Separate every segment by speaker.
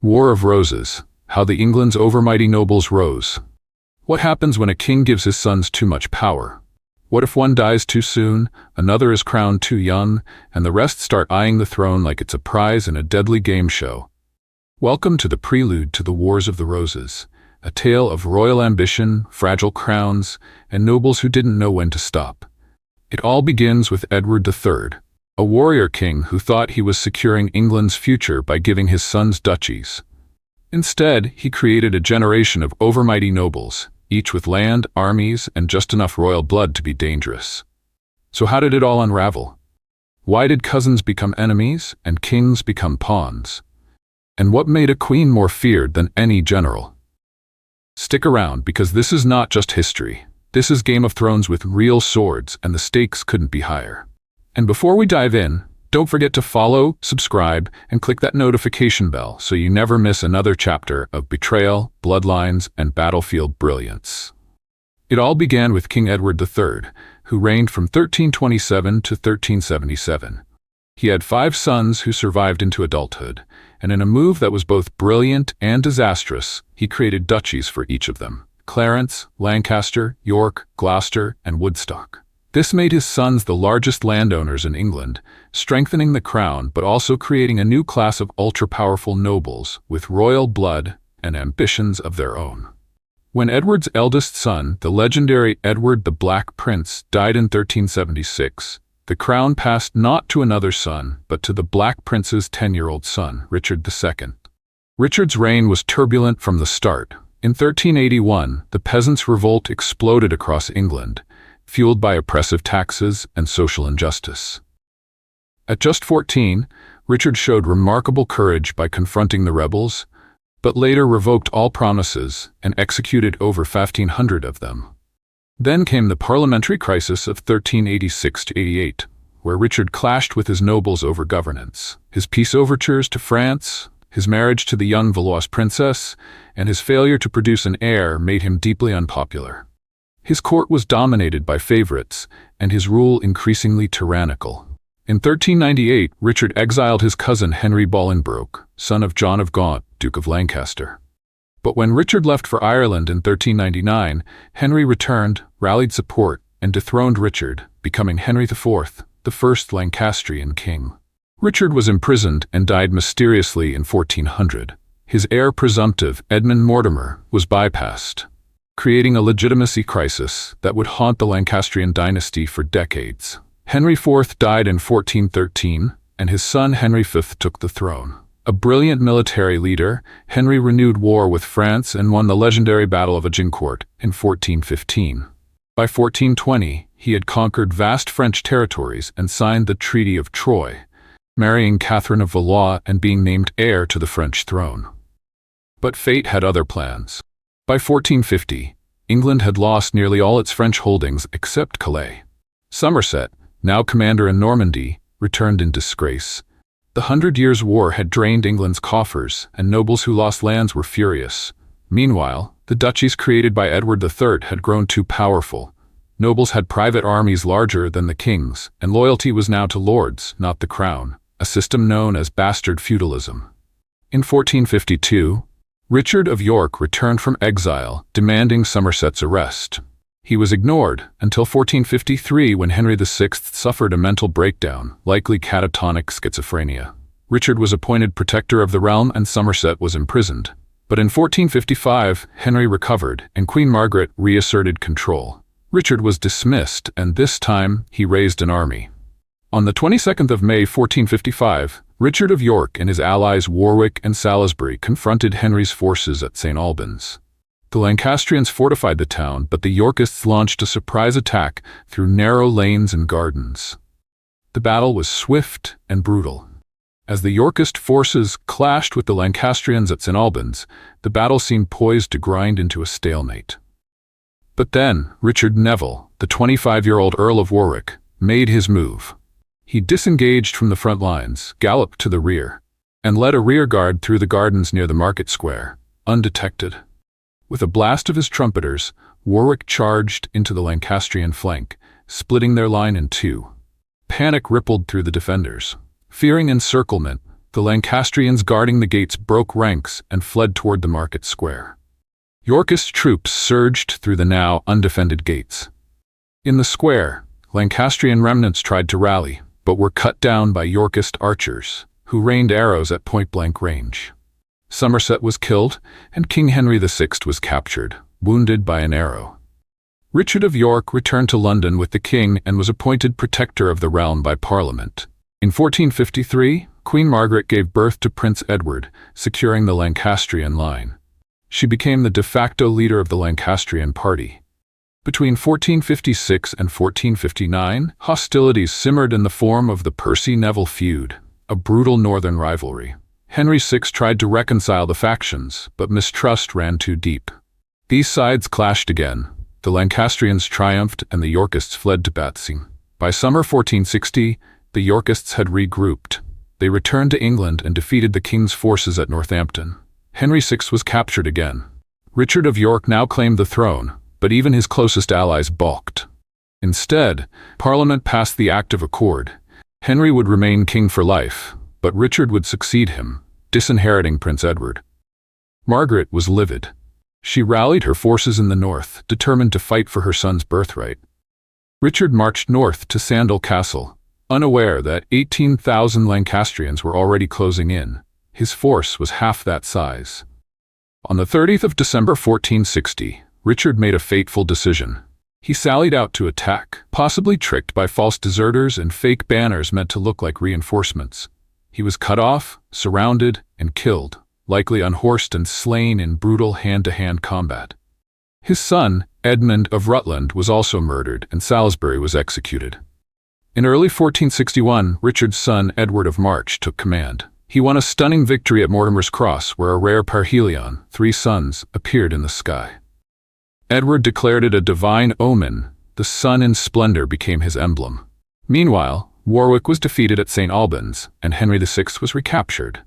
Speaker 1: War of Roses, how the England's overmighty nobles rose. What happens when a king gives his sons too much power? What if one dies too soon, another is crowned too young, and the rest start eyeing the throne like it's a prize in a deadly game show? Welcome to the prelude to the Wars of the Roses, a tale of royal ambition, fragile crowns, and nobles who didn't know when to stop. It all begins with Edward III, a warrior king who thought he was securing England's future by giving his sons duchies. Instead, he created a generation of overmighty nobles, each with land, armies, and just enough royal blood to be dangerous. So how did it all unravel? Why did cousins become enemies and kings become pawns? And what made a queen more feared than any general? Stick around, because this is not just history. This is Game of Thrones with real swords, and the stakes couldn't be higher. And before we dive in, don't forget to follow, subscribe, and click that notification bell so you never miss another chapter of betrayal, bloodlines, and battlefield brilliance. It all began with King Edward III, who reigned from 1327 to 1377. He had 5 sons who survived into adulthood, and in a move that was both brilliant and disastrous, he created duchies for each of them: Clarence, Lancaster, York, Gloucester, and Woodstock. This made his sons the largest landowners in England, strengthening the crown but also creating a new class of ultra-powerful nobles with royal blood and ambitions of their own. When Edward's eldest son, the legendary Edward the Black Prince, died in 1376, the crown passed not to another son, but to the Black Prince's 10-year-old son, Richard II. Richard's reign was turbulent from the start. In 1381, the peasants' revolt exploded across England, fueled by oppressive taxes and social injustice. At just 14, Richard showed remarkable courage by confronting the rebels, but later revoked all promises and executed over 1,500 of them. Then came the parliamentary crisis of 1386–88, where Richard clashed with his nobles over governance. His peace overtures to France, his marriage to the young Valois princess, and his failure to produce an heir made him deeply unpopular. His court was dominated by favorites, and his rule increasingly tyrannical. In 1398, Richard exiled his cousin Henry Bolingbroke, son of John of Gaunt, Duke of Lancaster. But when Richard left for Ireland in 1399, Henry returned, rallied support, and dethroned Richard, becoming Henry IV, the first Lancastrian king. Richard was imprisoned and died mysteriously in 1400. His heir presumptive, Edmund Mortimer, was bypassed, creating a legitimacy crisis that would haunt the Lancastrian dynasty for decades. Henry IV died in 1413, and his son Henry V took the throne. A brilliant military leader, Henry renewed war with France and won the legendary Battle of Agincourt in 1415. By 1420, he had conquered vast French territories and signed the Treaty of Troyes, marrying Catherine of Valois and being named heir to the French throne. But fate had other plans. By 1450, England had lost nearly all its French holdings except Calais. Somerset, now commander in Normandy, returned in disgrace. The 100 Years' War had drained England's coffers, and nobles who lost lands were furious. Meanwhile, the duchies created by Edward III had grown too powerful. Nobles had private armies larger than the king's, and loyalty was now to lords, not the crown, a system known as bastard feudalism. In 1452, Richard of York returned from exile, demanding Somerset's arrest. He was ignored until 1453, when Henry VI suffered a mental breakdown, likely catatonic schizophrenia. Richard was appointed protector of the realm and Somerset was imprisoned. But in 1455, Henry recovered and Queen Margaret reasserted control. Richard was dismissed, and this time he raised an army. On the 22nd of May 1455, Richard of York and his allies Warwick and Salisbury confronted Henry's forces at St. Albans. The Lancastrians fortified the town, but the Yorkists launched a surprise attack through narrow lanes and gardens. The battle was swift and brutal. As the Yorkist forces clashed with the Lancastrians at St. Albans, the battle seemed poised to grind into a stalemate. But then, Richard Neville, the 25-year-old Earl of Warwick, made his move. He disengaged from the front lines, galloped to the rear, and led a rearguard through the gardens near the market square, undetected. With a blast of his trumpeters, Warwick charged into the Lancastrian flank, splitting their line in two. Panic rippled through the defenders. Fearing encirclement, The Lancastrians guarding the gates broke ranks and fled toward the market square. Yorkist troops surged through the now undefended gates. In the square, Lancastrian remnants tried to rally, but were cut down by Yorkist archers, who rained arrows at point-blank range. Somerset was killed, and King Henry VI was captured, wounded by an arrow. Richard of York returned to London with the king and was appointed protector of the realm by Parliament. In 1453, Queen Margaret gave birth to Prince Edward, securing the Lancastrian line. She became the de facto leader of the Lancastrian party. Between 1456 and 1459, hostilities simmered in the form of the Percy-Neville feud, a brutal northern rivalry. Henry VI tried to reconcile the factions, but mistrust ran too deep. These sides clashed again. The Lancastrians triumphed and the Yorkists fled to Batsing. By summer 1460, the Yorkists had regrouped. They returned to England and defeated the king's forces at Northampton. Henry VI was captured again. Richard of York now claimed the throne, but even his closest allies balked. Instead, Parliament passed the Act of Accord. Henry would remain king for life, but Richard would succeed him, disinheriting Prince Edward. Margaret was livid. She rallied her forces in the north, determined to fight for her son's birthright. Richard marched north to Sandal Castle, unaware that 18,000 Lancastrians were already closing in. His force was half that size. On the 30th of December 1460, Richard made a fateful decision. He sallied out to attack, possibly tricked by false deserters and fake banners meant to look like reinforcements. He was cut off, surrounded, and killed, likely unhorsed and slain in brutal hand-to-hand combat. His son, Edmund of Rutland, was also murdered, and Salisbury was executed. In early 1461, Richard's son, Edward of March, took command. He won a stunning victory at Mortimer's Cross, where a rare parhelion, 3 suns, appeared in the sky. Edward declared it a divine omen. The sun in splendor became his emblem. Meanwhile, Warwick was defeated at St. Albans, and Henry VI was recaptured.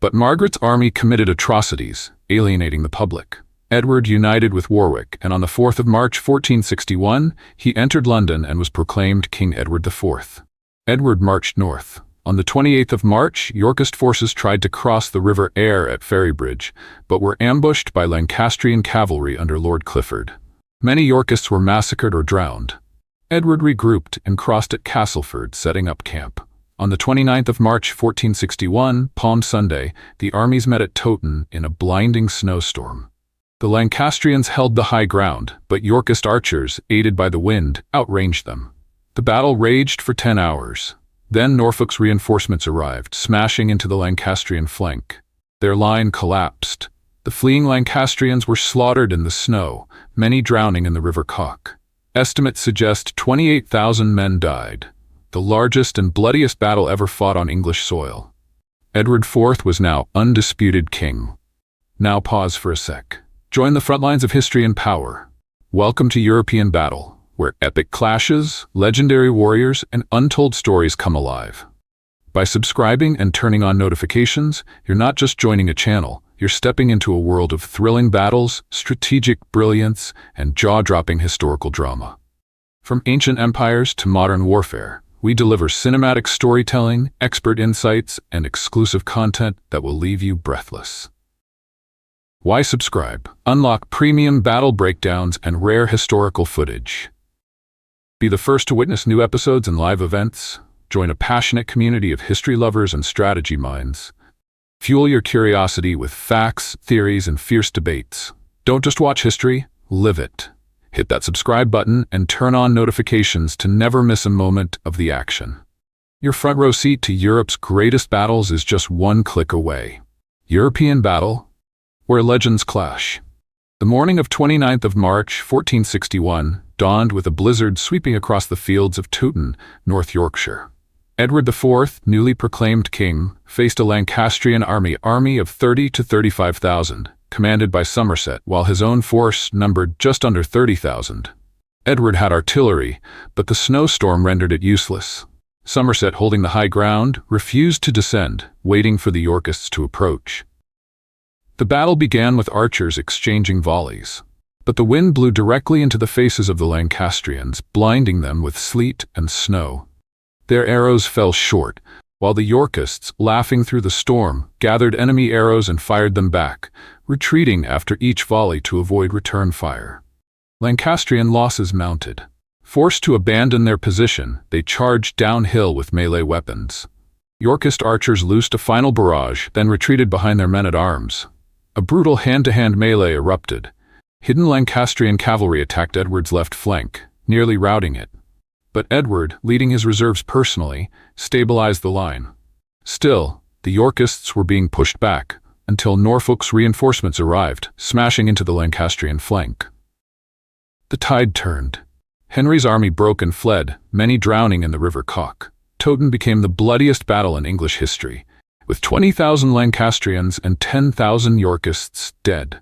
Speaker 1: But Margaret's army committed atrocities, alienating the public. Edward united with Warwick, and on the 4th of March 1461, he entered London and was proclaimed King Edward IV. Edward marched north. On the 28th of March, Yorkist forces tried to cross the River Aire at Ferrybridge, but were ambushed by Lancastrian cavalry under Lord Clifford. Many Yorkists were massacred or drowned. Edward regrouped and crossed at Castleford, setting up camp. On the 29th of March 1461, Palm Sunday, the armies met at Towton in a blinding snowstorm. The Lancastrians held the high ground, but Yorkist archers, aided by the wind, outranged them. The battle raged for 10 hours. Then Norfolk's reinforcements arrived, smashing into the Lancastrian flank. Their line collapsed. The fleeing Lancastrians were slaughtered in the snow, many drowning in the River Cock. Estimates suggest 28,000 men died, the largest and bloodiest battle ever fought on English soil. Edward IV was now undisputed king. Now pause for a sec. Join the front lines of history and power. Welcome to European Battle, where epic clashes, legendary warriors, and untold stories come alive. By subscribing and turning on notifications, you're not just joining a channel, you're stepping into a world of thrilling battles, strategic brilliance, and jaw-dropping historical drama. From ancient empires to modern warfare, we deliver cinematic storytelling, expert insights, and exclusive content that will leave you breathless. Why subscribe? Unlock premium battle breakdowns and rare historical footage. Be the first to witness new episodes and live events. Join a passionate community of history lovers and strategy minds. Fuel your curiosity with facts, theories, and fierce debates. Don't just watch history, live it. Hit that subscribe button and turn on notifications to never miss a moment of the action. Your front row seat to Europe's greatest battles is just one click away. European Battle, where legends clash. The morning of 29th of March, 1461, dawned with a blizzard sweeping across the fields of Towton, North Yorkshire. Edward IV, newly proclaimed king, faced a Lancastrian army of 30 to 35,000, commanded by Somerset, while his own force numbered just under 30,000. Edward had artillery, but the snowstorm rendered it useless. Somerset, holding the high ground, refused to descend, waiting for the Yorkists to approach. The battle began with archers exchanging volleys, but the wind blew directly into the faces of the Lancastrians, blinding them with sleet and snow. Their arrows fell short, while the Yorkists, laughing through the storm, gathered enemy arrows and fired them back, retreating after each volley to avoid return fire. Lancastrian losses mounted. Forced to abandon their position, they charged downhill with melee weapons. Yorkist archers loosed a final barrage, then retreated behind their men-at-arms. A brutal hand-to-hand melee erupted. Hidden Lancastrian cavalry attacked Edward's left flank, nearly routing it. But Edward, leading his reserves personally, stabilized the line. Still, the Yorkists were being pushed back, until Norfolk's reinforcements arrived, smashing into the Lancastrian flank. The tide turned. Henry's army broke and fled, many drowning in the River Cock. Towton became the bloodiest battle in English history, with 20,000 Lancastrians and 10,000 Yorkists dead.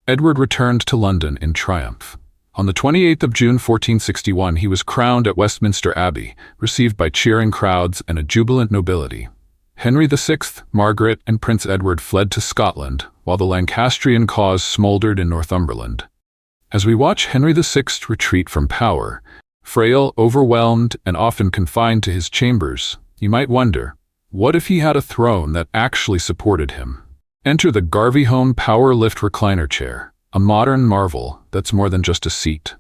Speaker 1: Edward returned to London in triumph. On the 28th of June 1461 he was crowned at Westminster Abbey, received by cheering crowds and a jubilant nobility. Henry VI, Margaret, and Prince Edward fled to Scotland, while the Lancastrian cause smoldered in Northumberland. As we watch Henry VI retreat from power, frail, overwhelmed, and often confined to his chambers, you might wonder, what if he had a throne that actually supported him? Enter the Garvey-Home Power Lift Recliner Chair, a modern marvel that's more than just a seat.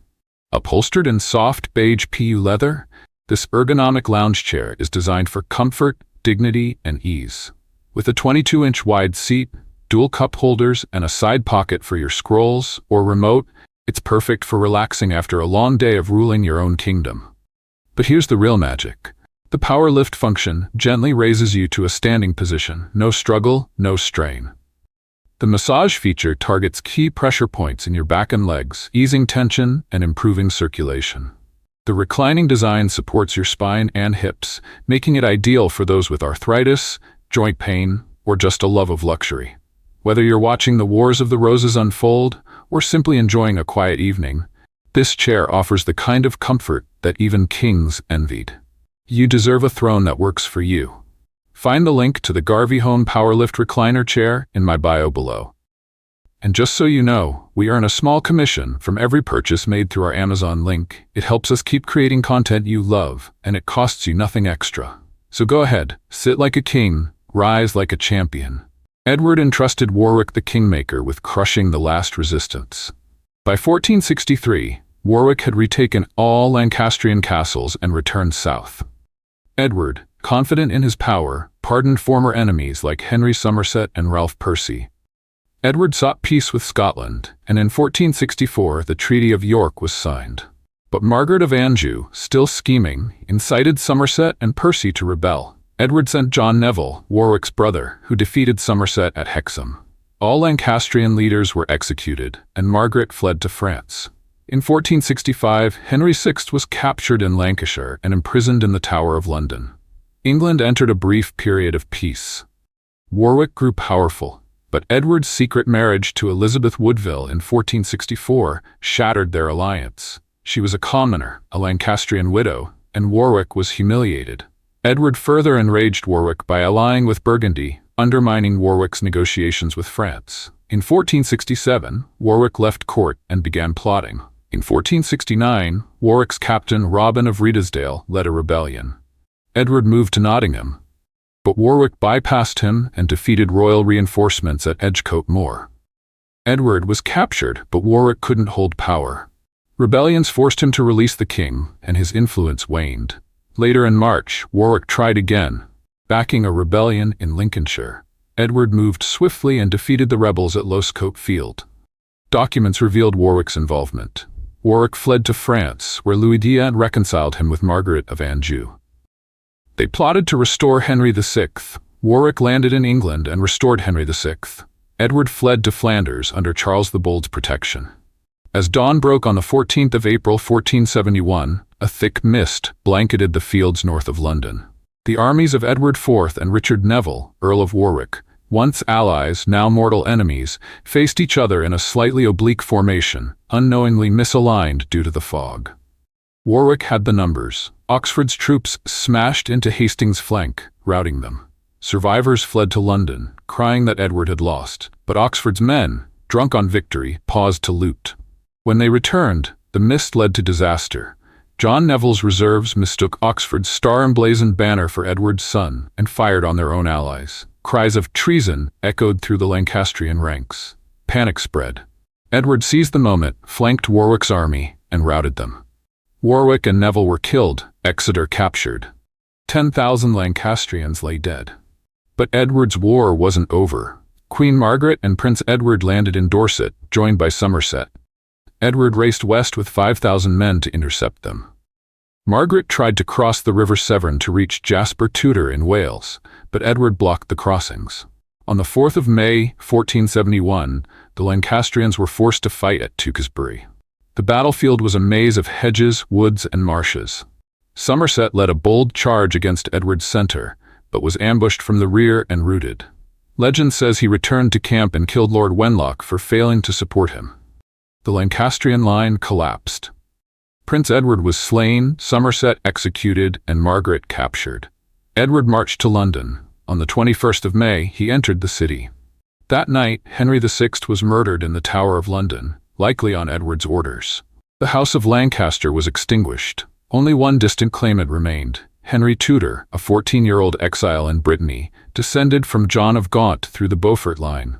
Speaker 1: Upholstered in soft beige PU leather, this ergonomic lounge chair is designed for comfort, dignity, and ease. With a 22-inch wide seat, dual cup holders, and a side pocket for your scrolls or remote, it's perfect for relaxing after a long day of ruling your own kingdom. But here's the real magic. The power lift function gently raises you to a standing position. No struggle, no strain. The massage feature targets key pressure points in your back and legs, easing tension and improving circulation. The reclining design supports your spine and hips, making it ideal for those with arthritis, joint pain, or just a love of luxury. Whether you're watching the Wars of the Roses unfold or simply enjoying a quiet evening, this chair offers the kind of comfort that even kings envied. You deserve a throne that works for you. Find the link to the Garvey-Home Powerlift Recliner Chair in my bio below. And just so you know, we earn a small commission from every purchase made through our Amazon link. It helps us keep creating content you love, and it costs you nothing extra. So go ahead, sit like a king, rise like a champion. Edward entrusted Warwick the Kingmaker with crushing the last resistance. By 1463, Warwick had retaken all Lancastrian castles and returned south. Edward, confident in his power, pardoned former enemies like Henry Somerset and Ralph Percy. Edward sought peace with Scotland, and in 1464 the Treaty of York was signed. But Margaret of Anjou, still scheming, incited Somerset and Percy to rebel. Edward sent John Neville, Warwick's brother, who defeated Somerset at Hexham. All Lancastrian leaders were executed, and Margaret fled to France. In 1465, Henry VI was captured in Lancashire and imprisoned in the Tower of London. England entered a brief period of peace. Warwick grew powerful, but Edward's secret marriage to Elizabeth Woodville in 1464 shattered their alliance. She was a commoner, a Lancastrian widow, and Warwick was humiliated. Edward further enraged Warwick by allying with Burgundy, undermining Warwick's negotiations with France. In 1467, Warwick left court and began plotting. In 1469, Warwick's captain Robin of Riedesdale led a rebellion. Edward moved to Nottingham, but Warwick bypassed him and defeated royal reinforcements at Edgecote Moor. Edward was captured, but Warwick couldn't hold power. Rebellions forced him to release the king, and his influence waned. Later in March, Warwick tried again, backing a rebellion in Lincolnshire. Edward moved swiftly and defeated the rebels at Losecoat Field. Documents revealed Warwick's involvement. Warwick fled to France, where Louis X reconciled him with Margaret of Anjou. They plotted to restore Henry VI. Warwick landed in England and restored Henry VI. Edward fled to Flanders under Charles the Bold's protection. As dawn broke on the 14th of April 1471, a thick mist blanketed the fields north of London. The armies of Edward IV and Richard Neville, Earl of Warwick, once allies, now mortal enemies, faced each other in a slightly oblique formation, unknowingly misaligned due to the fog. Warwick had the numbers. Oxford's troops smashed into Hastings' flank, routing them. Survivors fled to London, crying that Edward had lost, but Oxford's men, drunk on victory, paused to loot. When they returned, the mist led to disaster. John Neville's reserves mistook Oxford's star-emblazoned banner for Edward's son and fired on their own allies. Cries of treason echoed through the Lancastrian ranks. Panic spread. Edward seized the moment, flanked Warwick's army, and routed them. Warwick and Neville were killed, Exeter captured. 10,000 Lancastrians lay dead. But Edward's war wasn't over. Queen Margaret and Prince Edward landed in Dorset, joined by Somerset. Edward raced west with 5,000 men to intercept them. Margaret tried to cross the River Severn to reach Jasper Tudor in Wales, but Edward blocked the crossings. On the 4th of May, 1471, the Lancastrians were forced to fight at Tewkesbury. The battlefield was a maze of hedges, woods, and marshes. Somerset led a bold charge against Edward's center, but was ambushed from the rear and routed. Legend says he returned to camp and killed Lord Wenlock for failing to support him. The Lancastrian line collapsed. Prince Edward was slain, Somerset executed, and Margaret captured. Edward marched to London. On the 21st of May, he entered the city. That night, Henry VI was murdered in the Tower of London, likely on Edward's orders. The House of Lancaster was extinguished. Only one distant claimant remained, Henry Tudor, a 14-year-old exile in Brittany, descended from John of Gaunt through the Beaufort line.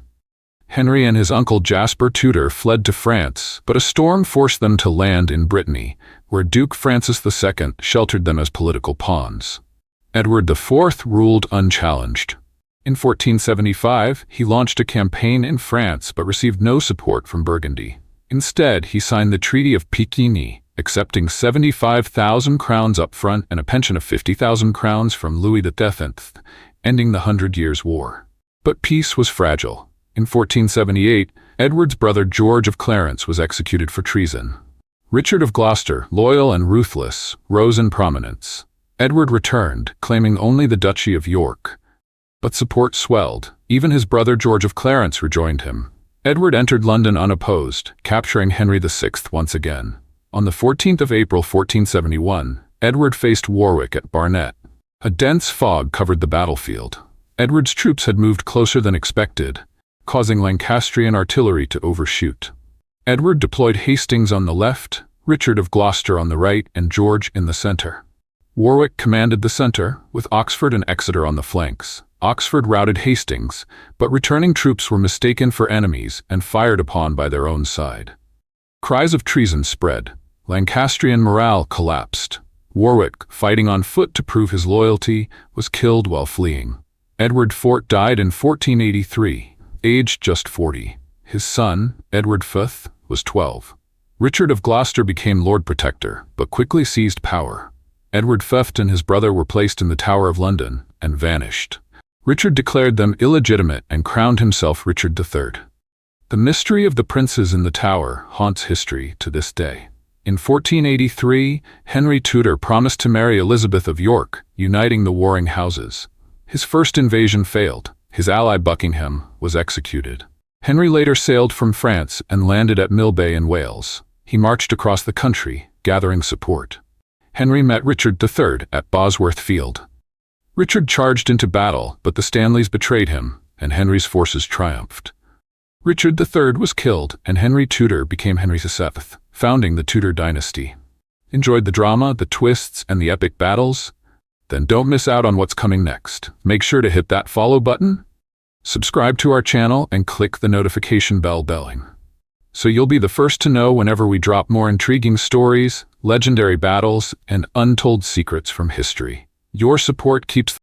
Speaker 1: Henry and his uncle Jasper Tudor fled to France, but a storm forced them to land in Brittany, where Duke Francis II sheltered them as political pawns. Edward IV ruled unchallenged. In 1475, he launched a campaign in France but received no support from Burgundy. Instead, he signed the Treaty of Picquigny, accepting 75,000 crowns up front and a pension of 50,000 crowns from Louis X, ending the 100 Years' War. But peace was fragile. In 1478, Edward's brother George of Clarence was executed for treason. Richard of Gloucester, loyal and ruthless, rose in prominence. Edward returned, claiming only the Duchy of York. But support swelled. Even his brother George of Clarence rejoined him. Edward entered London unopposed, capturing Henry VI once again. On the 14th of April 1471, Edward faced Warwick at Barnet. A dense fog covered the battlefield. Edward's troops had moved closer than expected, causing Lancastrian artillery to overshoot. Edward deployed Hastings on the left, Richard of Gloucester on the right, and George in the center. Warwick commanded the center, with Oxford and Exeter on the flanks. Oxford routed Hastings, but returning troops were mistaken for enemies and fired upon by their own side. Cries of treason spread. Lancastrian morale collapsed. Warwick, fighting on foot to prove his loyalty, was killed while fleeing. Edward IV died in 1483, aged just 40. His son, Edward V, was 12. Richard of Gloucester became Lord Protector, but quickly seized power. Edward V and his brother were placed in the Tower of London and vanished. Richard declared them illegitimate and crowned himself Richard III. The mystery of the princes in the Tower haunts history to this day. In 1483, Henry Tudor promised to marry Elizabeth of York, uniting the warring houses. His first invasion failed. His ally Buckingham was executed. Henry later sailed from France and landed at Millbay in Wales. He marched across the country, gathering support. Henry met Richard III at Bosworth Field. Richard charged into battle, but the Stanleys betrayed him, and Henry's forces triumphed. Richard III was killed, and Henry Tudor became Henry VII, founding the Tudor dynasty. Enjoyed the drama, the twists, and the epic battles? Then don't miss out on what's coming next. Make sure to hit that follow button, subscribe to our channel, and click the notification belling, so you'll be the first to know whenever we drop more intriguing stories, legendary battles, and untold secrets from history. Your support keeps